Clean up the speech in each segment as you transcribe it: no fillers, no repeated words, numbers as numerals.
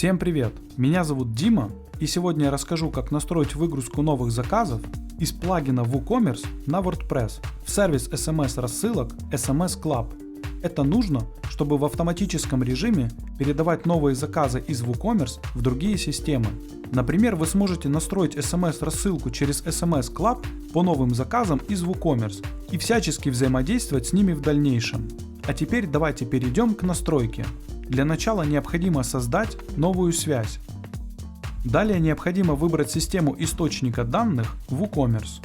Всем привет! Меня зовут Дима, и сегодня я расскажу, как настроить выгрузку новых заказов из плагина WooCommerce на WordPress в сервис SMS-рассылок SMS Club. Это нужно, чтобы в автоматическом режиме передавать новые заказы из WooCommerce в другие системы. Например, вы сможете настроить SMS-рассылку через SMS Club по новым заказам из WooCommerce и всячески взаимодействовать с ними в дальнейшем. А теперь давайте перейдем к настройке. Для начала необходимо создать новую связь. Далее необходимо выбрать систему источника данных WooCommerce.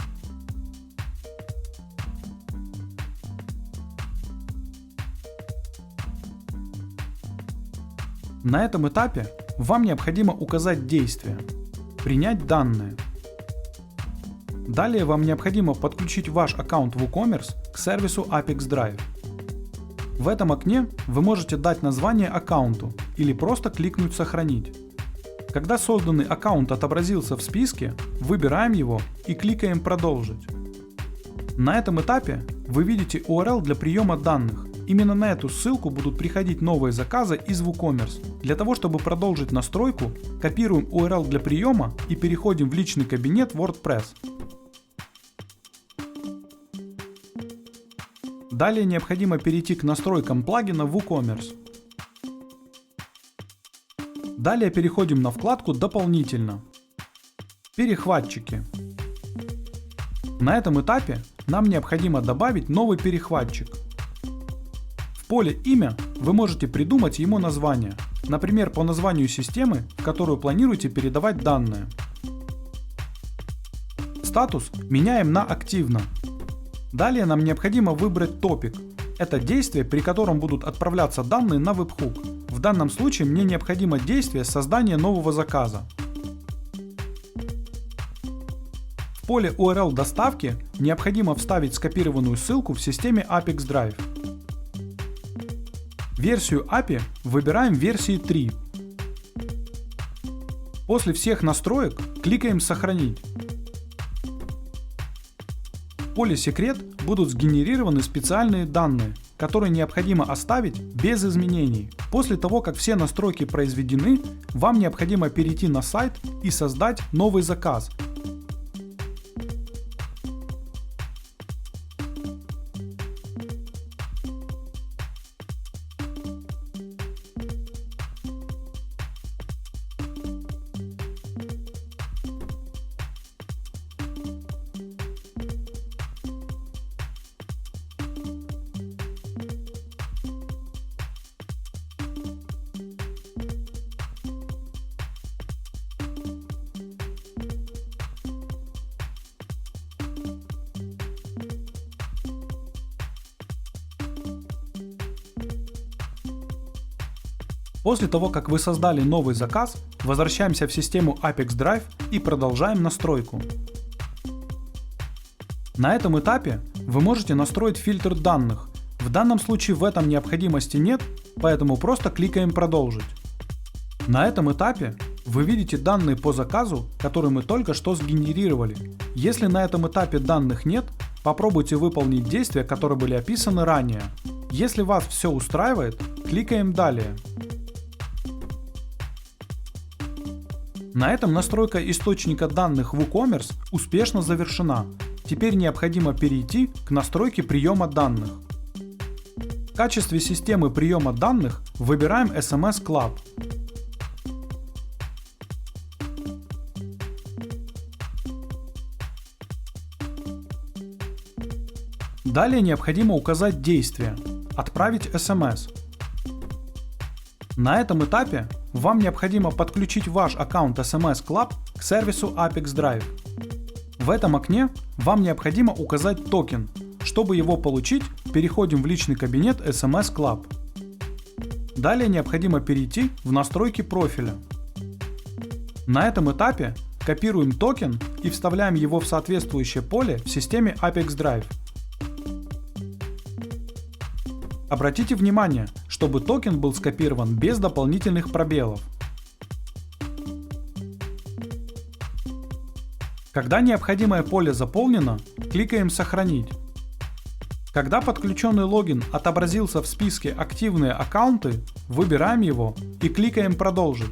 На этом этапе вам необходимо указать действие «Принять данные». Далее вам необходимо подключить ваш аккаунт WooCommerce к сервису Apex Drive. В этом окне вы можете дать название аккаунту или просто кликнуть «Сохранить». Когда созданный аккаунт отобразился в списке, выбираем его и кликаем «Продолжить». На этом этапе вы видите URL для приема данных. Именно на эту ссылку будут приходить новые заказы из WooCommerce. Для того, чтобы продолжить настройку, копируем URL для приема и переходим в личный кабинет WordPress. Далее необходимо перейти к настройкам плагина WooCommerce. Далее переходим на вкладку «Дополнительно». Перехватчики. На этом этапе нам необходимо добавить новый перехватчик. В поле «Имя» вы можете придумать ему название, например, по названию системы, в которую планируете передавать данные. Статус меняем на «Активно». Далее нам необходимо выбрать топик. Это действие, при котором будут отправляться данные на веб-хук. В данном случае мне необходимо действие создания нового заказа. В поле URL доставки необходимо вставить скопированную ссылку в системе Apex Drive. Версию API выбираем версии 3. После всех настроек кликаем «Сохранить». В поле «Секрет» будут сгенерированы специальные данные, которые необходимо оставить без изменений. После того, как все настройки произведены, вам необходимо перейти на сайт и создать новый заказ. После того, как вы создали новый заказ, возвращаемся в систему Apex Drive и продолжаем настройку. На этом этапе вы можете настроить фильтр данных. В данном случае в этом необходимости нет, поэтому просто кликаем «Продолжить». На этом этапе вы видите данные по заказу, который мы только что сгенерировали. Если на этом этапе данных нет, попробуйте выполнить действия, которые были описаны ранее. Если вас все устраивает, кликаем «Далее». На этом настройка источника данных WooCommerce успешно завершена. Теперь необходимо перейти к настройке приема данных. В качестве системы приема данных выбираем SMS Club. Далее необходимо указать действие «Отправить SMS». На этом этапе вам необходимо подключить ваш аккаунт SMS Club к сервису Apex Drive. В этом окне вам необходимо указать токен. Чтобы его получить, переходим в личный кабинет SMS Club. Далее необходимо перейти в настройки профиля. На этом этапе копируем токен и вставляем его в соответствующее поле в системе Apex Drive. Обратите внимание, чтобы токен был скопирован без дополнительных пробелов. Когда необходимое поле заполнено, кликаем «Сохранить». Когда подключенный логин отобразился в списке «Активные аккаунты», выбираем его и кликаем «Продолжить».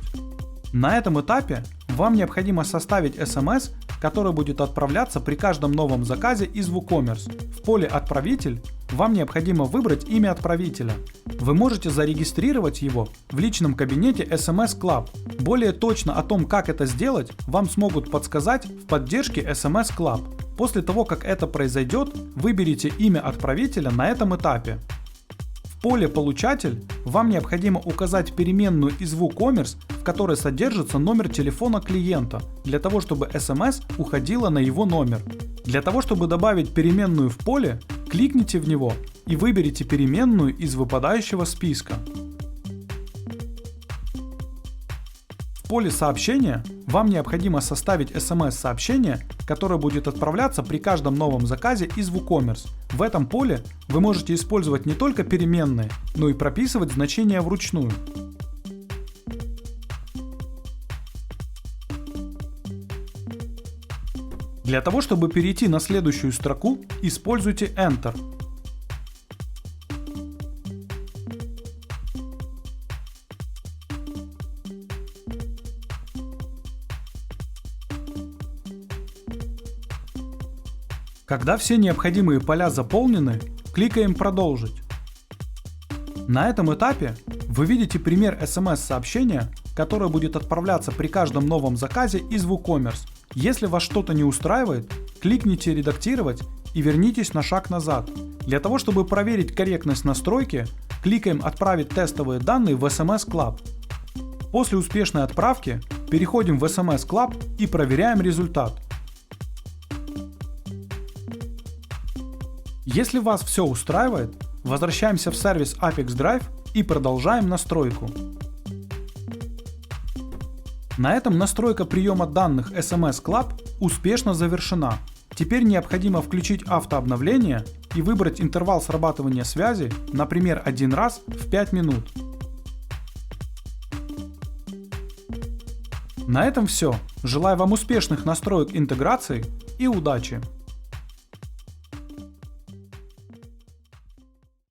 На этом этапе вам необходимо составить SMS, который будет отправляться при каждом новом заказе из WooCommerce. В поле «Отправитель» вам необходимо выбрать имя отправителя. Вы можете зарегистрировать его в личном кабинете SMS Club. Более точно о том, как это сделать, вам смогут подсказать в поддержке SMS Club. После того, как это произойдет, выберите имя отправителя на этом этапе. В поле «Получатель» вам необходимо указать переменную из WooCommerce, в которой содержится номер телефона клиента, для того чтобы SMS уходила на его номер. Для того чтобы добавить переменную в поле, кликните в него и выберите переменную из выпадающего списка. В поле «Сообщения» вам необходимо составить SMS-сообщение, которое будет отправляться при каждом новом заказе из WooCommerce. В этом поле вы можете использовать не только переменные, но и прописывать значения вручную. Для того чтобы перейти на следующую строку, используйте Enter. Когда все необходимые поля заполнены, кликаем «Продолжить». На этом этапе вы видите пример SMS-сообщения, которое будет отправляться при каждом новом заказе из WooCommerce. Если вас что-то не устраивает, кликните «Редактировать» и вернитесь на шаг назад. Для того чтобы проверить корректность настройки, кликаем «Отправить тестовые данные в SMS Club». После успешной отправки переходим в SMS Club и проверяем результат. Если вас все устраивает, возвращаемся в сервис Apex Drive и продолжаем настройку. На этом настройка приема данных SMS Club успешно завершена. Теперь необходимо включить автообновление и выбрать интервал срабатывания связи, например, 1 раз в 5 минут. На этом все. Желаю вам успешных настроек интеграции и удачи!